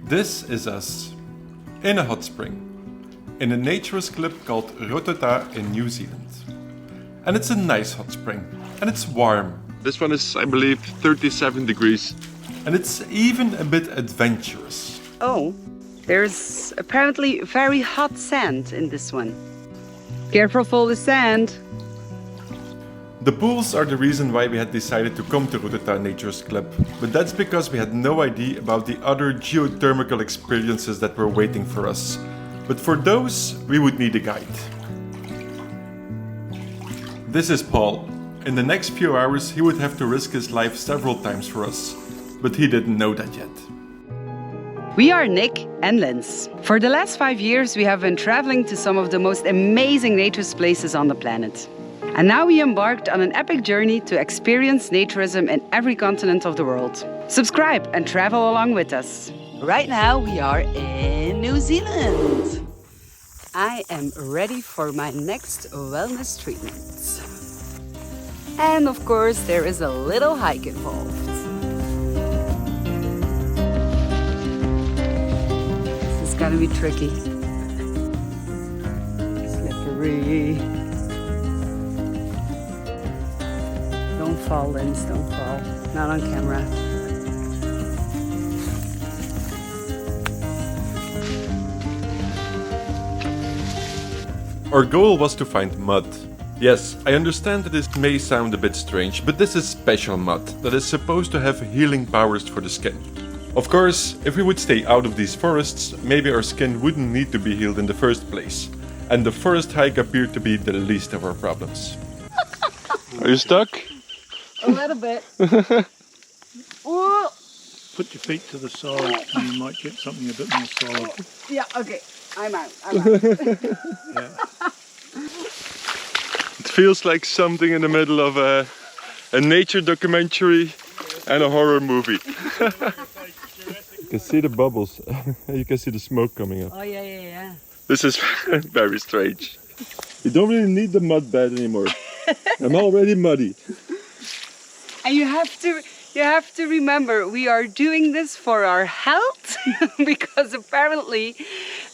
This is us, in a hot spring, in a naturist club called Rotota in New Zealand. And it's a nice hot spring, and it's warm. This one is, I believe, 37 degrees. And it's even a bit adventurous. Oh, there's apparently very hot sand in this one. Careful for the sand. The pools are the reason why we had decided to come to Rotota Naturist Club, but that's because we had no idea about the other geothermal experiences that were waiting for us. But for those, we would need a guide. This is Paul. In the next few hours, he would have to risk his life several times for us, but he didn't know that yet. We are Nick and Lens. For the last 5 years, we have been traveling to some of the most amazing naturist places on the planet. And now we embarked on an epic journey to experience naturism in every continent of the world. Subscribe and travel along with us. Right now we are in New Zealand. I am ready for my next wellness treatment. And of course there is a little hike involved. This is gonna be tricky. Slippery. Don't fall, Lens, don't fall. Not on camera. Our goal was to find mud. Yes, I understand that this may sound a bit strange, but this is special mud that is supposed to have healing powers for the skin. Of course, if we would stay out of these forests, maybe our skin wouldn't need to be healed in the first place. And the forest hike appeared to be the least of our problems. Are you stuck? A little bit. Put your feet to the side and you might get something a bit more solid. Yeah, okay. I'm out. Yeah. It feels like something in the middle of a nature documentary and a horror movie. You can see the bubbles. You can see the smoke coming up. Oh, yeah. This is very strange. You don't really need the mud bed anymore. I'm already muddy. And you have to remember, we are doing this for our health because apparently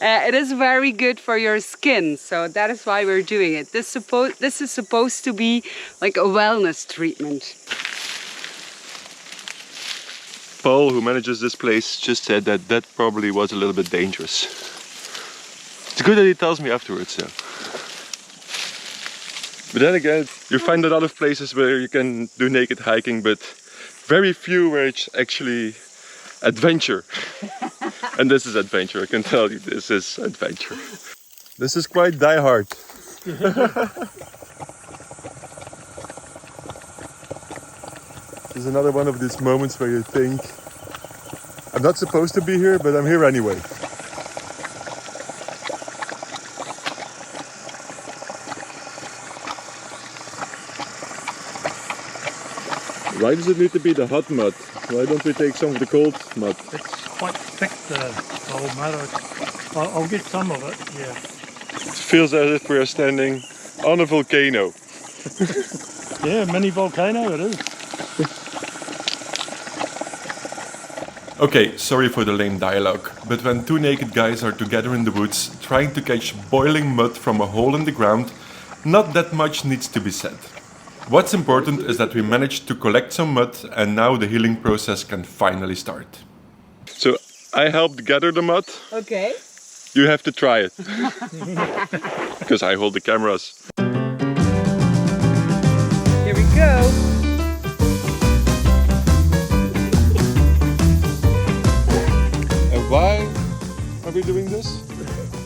it is very good for your skin. So that is why we're doing it. This is supposed to be like a wellness treatment. Paul, who manages this place, just said that that probably was a little bit dangerous. It's good that he tells me afterwards, though. But then again, you find a lot of places where you can do naked hiking, but very few where it's actually adventure. And this is adventure, I can tell you, this is adventure. This is quite die-hard. This is another one of these moments where you think, I'm not supposed to be here, but I'm here anyway. Why does it need to be the hot mud? Why don't we take some of the cold mud? It's quite thick, the old mud. I'll get some of it, yeah. It feels as if we are standing on a volcano. Yeah, mini volcano it is. Okay, sorry for the lame dialogue, but when two naked guys are together in the woods trying to catch boiling mud from a hole in the ground, not that much needs to be said. What's important is that we managed to collect some mud and now the healing process can finally start. So I helped gather the mud. Okay. You have to try it. Because I hold the cameras. Here we go. And why are we doing this?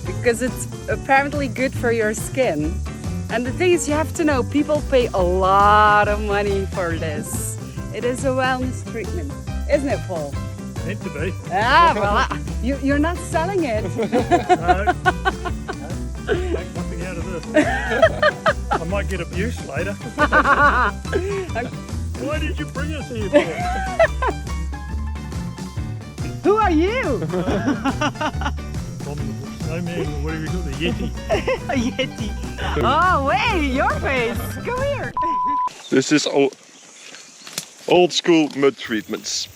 Because it's apparently good for your skin. And the thing is, you have to know, people pay a lot of money for this. It is a wellness treatment, isn't it, Paul? Meant to be. Ah, well, you're not selling it. No. Make nothing out of this. I might get abuse later. Why did you bring us here for? Who are you? Abominable I mean, what do you call the Yeti? A Yeti. Oh, wait, your face. Come here. This is old school mud treatments.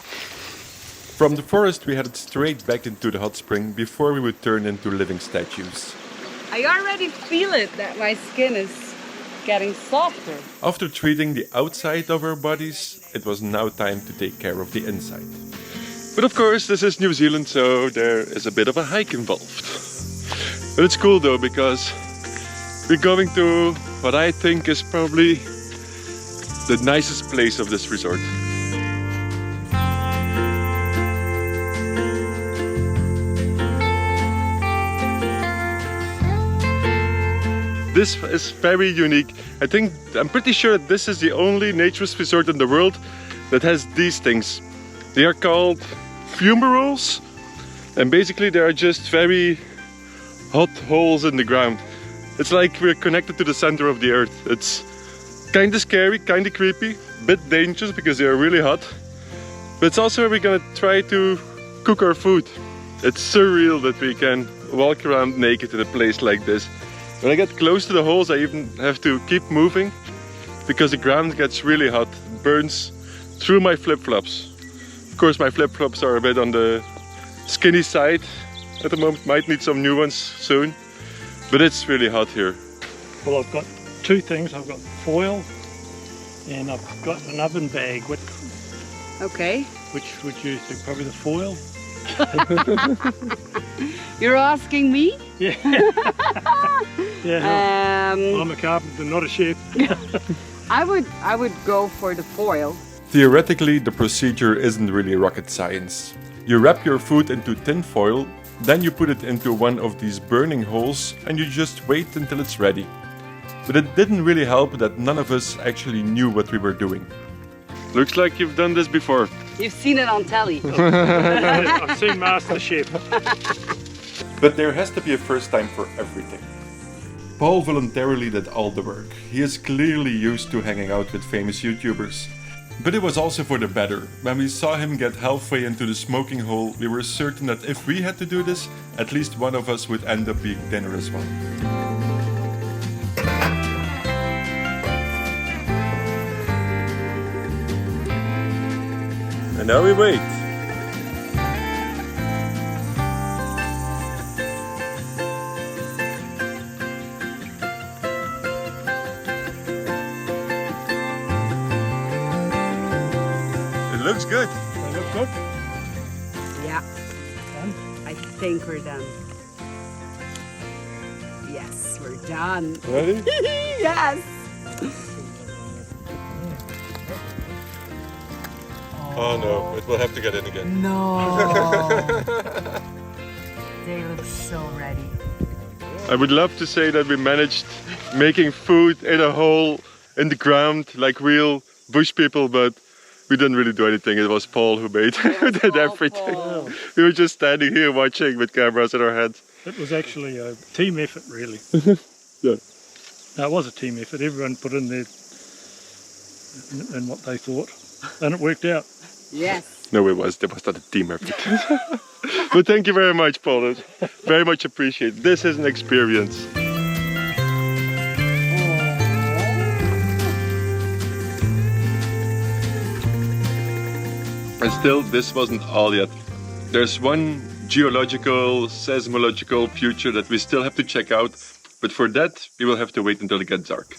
From the forest we headed straight back into the hot spring before we would turn into living statues. I already feel it, that my skin is getting softer. After treating the outside of our bodies, it was now time to take care of the inside. But of course, this is New Zealand, so there is a bit of a hike involved. But it's cool though, because we're going to what I think is probably the nicest place of this resort. This is very unique. I'm pretty sure this is the only naturist resort in the world that has these things. They are called fumaroles, and basically they are just very hot holes in the ground. It's like we're connected to the center of the earth. It's kind of scary, kind of creepy, a bit dangerous because they are really hot. But it's also where we're gonna try to cook our food. It's surreal that we can walk around naked in a place like this. When I get close to the holes, I even have to keep moving because the ground gets really hot. It burns through my flip-flops. Of course, my flip-flops are a bit on the skinny side at the moment. Might need some new ones soon, but it's really hot here. Well, I've got two things. I've got foil and I've got an oven bag, Okay. which would you think probably the foil? You're asking me? Yeah. Yeah. I'm a carpenter, not a chef. I would go for the foil. Theoretically, the procedure isn't really rocket science. You wrap your food into tin foil, then you put it into one of these burning holes and you just wait until it's ready. But it didn't really help that none of us actually knew what we were doing. Looks like you've done this before. You've seen it on telly. I've seen Master Chef. But there has to be a first time for everything. Paul voluntarily did all the work. He is clearly used to hanging out with famous YouTubers. But it was also for the better. When we saw him get halfway into the smoking hole, we were certain that if we had to do this, at least one of us would end up being dinner as well. And now we wait. It looks good. They look good. Yeah, Done. I think we're done. Yes, we're done. Ready? Yes. Oh no, it will have to get in again. No. They look so ready. I would love to say that we managed making food in a hole in the ground like real bush people, but we didn't really do anything. It was Paul who made who did everything. Paul. We were just standing here watching with cameras in our hands. It was actually a team effort, really. Yeah. No, it was a team effort. Everyone put in their in what they thought, and it worked out. Yes. No, there was not a team effort. But thank you very much, Paul. It's very much appreciated. This is an experience. And still, this wasn't all yet. There's one geological, seismological future that we still have to check out, but for that, we will have to wait until it gets dark.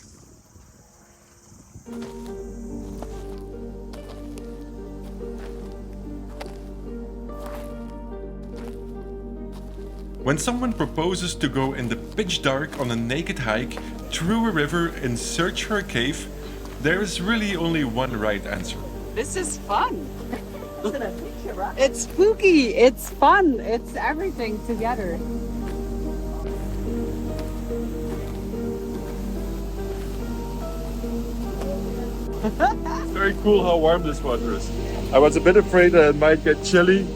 When someone proposes to go in the pitch dark on a naked hike through a river in search for a cave, there is really only one right answer. This is fun. It's spooky, it's fun, it's everything together. It's very cool how warm this water is. I was a bit afraid that it might get chilly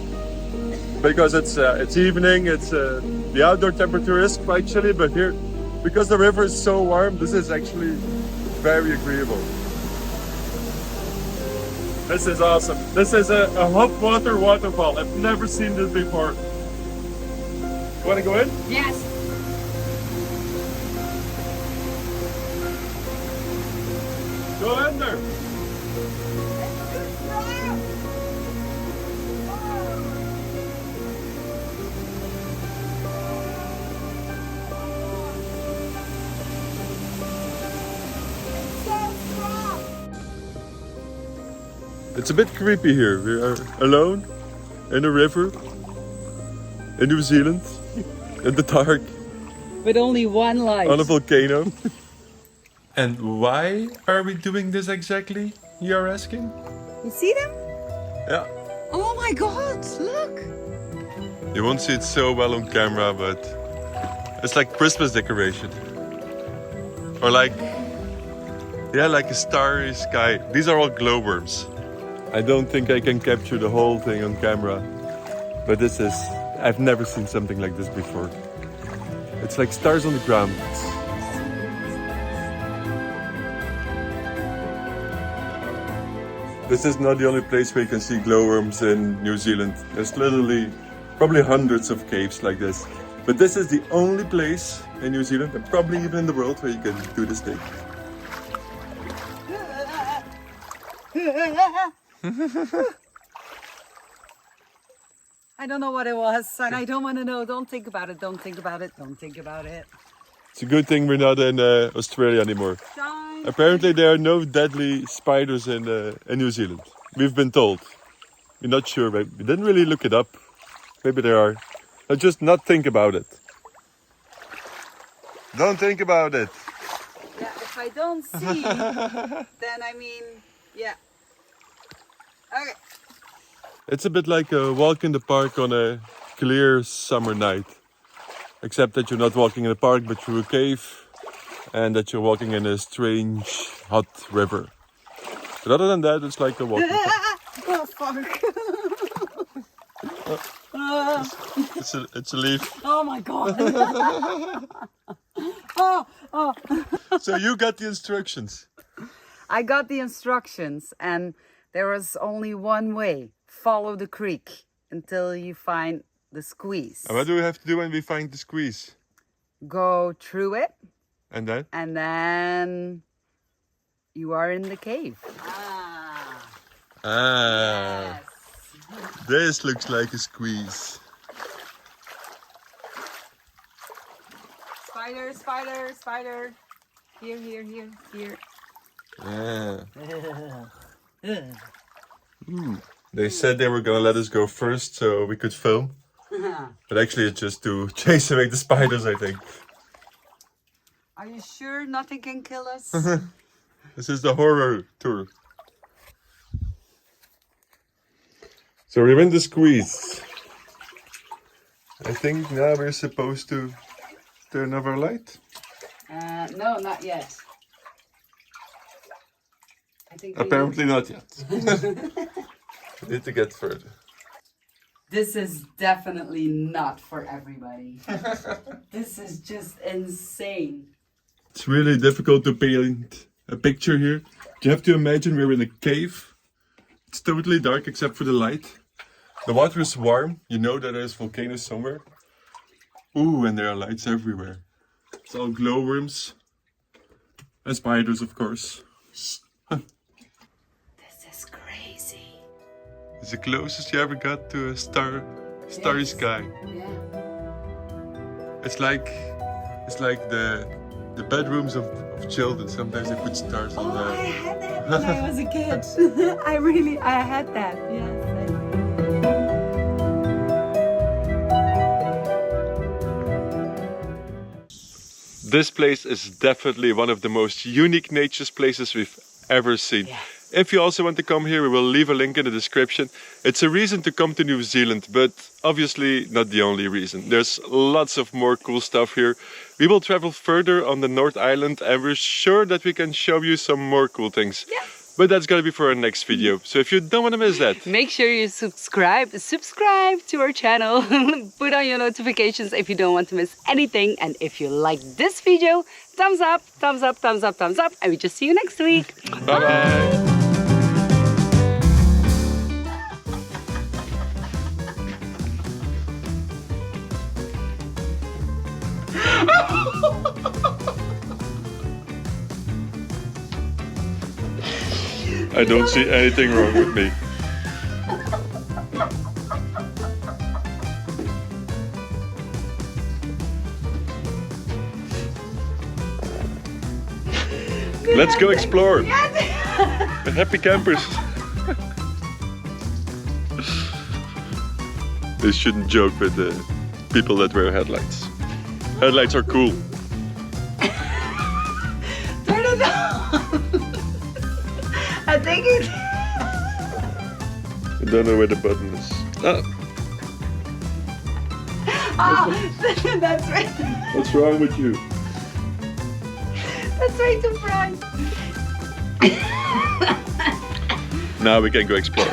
because it's evening. The outdoor temperature is quite chilly, but here, because the river is so warm, this is actually very agreeable. This is awesome. This is a hot water waterfall. I've never seen this before. Want to go in? Yes. Go under. It's a bit creepy here. We are alone in a river in New Zealand in the dark With only one light. on a volcano. And why are we doing this exactly, you are asking? You see them? Yeah. Oh my God, look. You won't see it so well on camera, but it's like Christmas decoration. Or like, yeah, like a starry sky. These are all glowworms. I don't think I can capture the whole thing on camera, but this is, I've never seen something like this before. It's like stars on the ground. This is not the only place where you can see glowworms in New Zealand. There's literally probably hundreds of caves like this. But this is the only place in New Zealand, and probably even in the world, where you can do this thing. I don't know what it was, and I don't want to know. Don't think about it. Don't think about it. Don't think about it. It's a good thing we're not in Australia anymore. Shine. Apparently there are no deadly spiders in New Zealand. We've been told. We're not sure, but we didn't really look it up. Maybe there are. But just not think about it. Don't think about it. Yeah, if I don't see, then I mean, yeah. Okay. It's a bit like a walk in the park on a clear summer night. Except that you're not walking in a park but through a cave, and that you're walking in a strange hot river. But other than that, it's like a walk in the park. Oh fuck. It's a leaf. Oh my God. oh. So you got the instructions. I got the instructions, and there was only one way. Follow the creek until you find the squeeze. And what do we have to do when we find the squeeze? Go through it, And then? and then you are in the cave. Ah, this looks like a squeeze. Spider, spider, spider. Here, here, here, here. Yeah. They said they were gonna let us go first so we could film. But actually it's just to chase away the spiders, I think. Are you sure nothing can kill us? This is the horror tour. So we're in the squeeze. I think now we're supposed to turn off our light. No, not yet. I think Apparently not yet. We need to get further. this is definitely not for everybody. This is just insane. It's really difficult to paint a picture here. You have to imagine we're in a cave. It's totally dark except for the light. The water is warm. You know that there's volcanoes somewhere. Ooh, and there are lights everywhere. It's all glowworms. And spiders, of course. This is crazy. It's the closest you ever got to a starry sky. Yeah. It's like the bedrooms of children. Sometimes they put stars on Oh, I there. had that when I was a kid. I had that. Yes. This place is definitely one of the most unique nature places we've ever seen. Yes. If you also want to come here, we will leave a link in the description. It's a reason to come to New Zealand, but obviously not the only reason. There's lots of more cool stuff here. We will travel further on the North Island and we're sure that we can show you some more cool things. Yes. But that's gonna be for our next video. So if you don't want to miss that, Make sure you subscribe to our channel. Put on your notifications if you don't want to miss anything. And if you like this video, thumbs up, thumbs up, thumbs up, thumbs up. And we just see you next week. bye bye. I don't see anything wrong with me. Let's go explore. Happy campers. They shouldn't joke with the people that wear headlights. Headlights are cool. Turn it on. I think it. I don't know where the button is. Ah, Oh, that's right. what's wrong with you? That's way too bright. Now we can go explore.